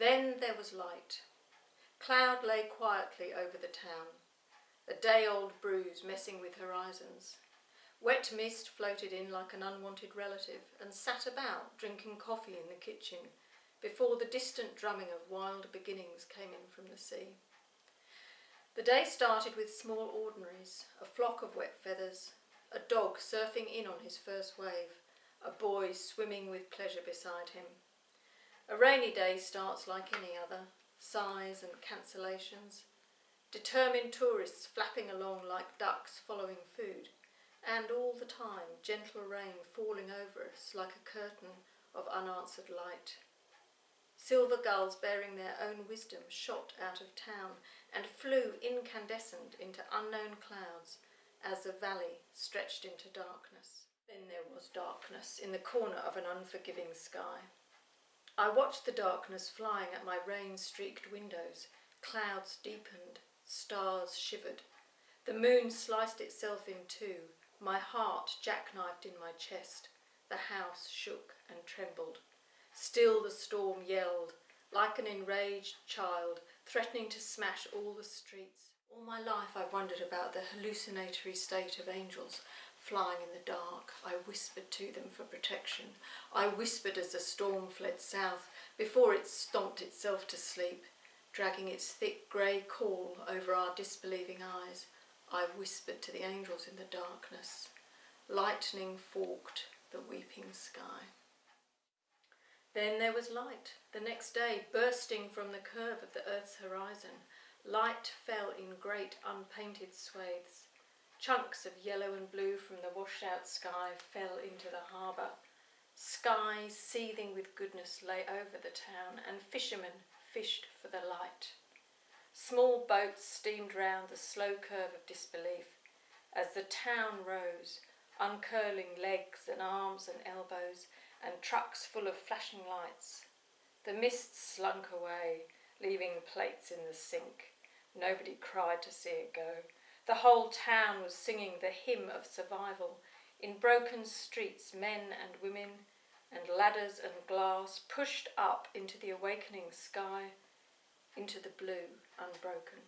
Then there was light. Cloud lay quietly over the town, a day-old bruise messing with horizons. Wet mist floated in like an unwanted relative and sat about, drinking coffee in the kitchen, before the distant drumming of wild beginnings came in from the sea. The day started with small ordinaries, a flock of wet feathers, a dog surfing in on his first wave, a boy swimming with pleasure beside him. A rainy day starts like any other, sighs and cancellations, determined tourists flapping along like ducks following food, and all the time gentle rain falling over us like a curtain of unanswered light. Silver gulls bearing their own wisdom shot out of town and flew incandescent into unknown clouds as the valley stretched into darkness. Then there was darkness in the corner of an unforgiving sky. I watched the darkness flying at my rain-streaked windows. Clouds deepened, stars shivered. The moon sliced itself in two, my heart jackknifed in my chest. The house shook and trembled. Still the storm yelled, like an enraged child, threatening to smash all the streets. All my life I've wondered about the hallucinatory state of angels flying in the dark. I whispered to them for protection. I whispered as the storm fled south, before it stomped itself to sleep, dragging its thick grey call over our disbelieving eyes. I whispered to the angels in the darkness. Lightning forked the weeping sky. Then there was light. The next day, bursting from the curve of the earth's horizon, light fell in great unpainted swathes. Chunks of yellow and blue from the washed-out sky fell into the harbour. Skies seething with goodness lay over the town, and fishermen fished for the light. Small boats steamed round the slow curve of disbelief as the town rose, uncurling legs and arms and elbows, and trucks full of flashing lights. The mist slunk away, leaving plates in the sink. Nobody cried to see it go. The whole town was singing the hymn of survival. In broken streets, men and women and ladders and glass pushed up into the awakening sky, into the blue unbroken.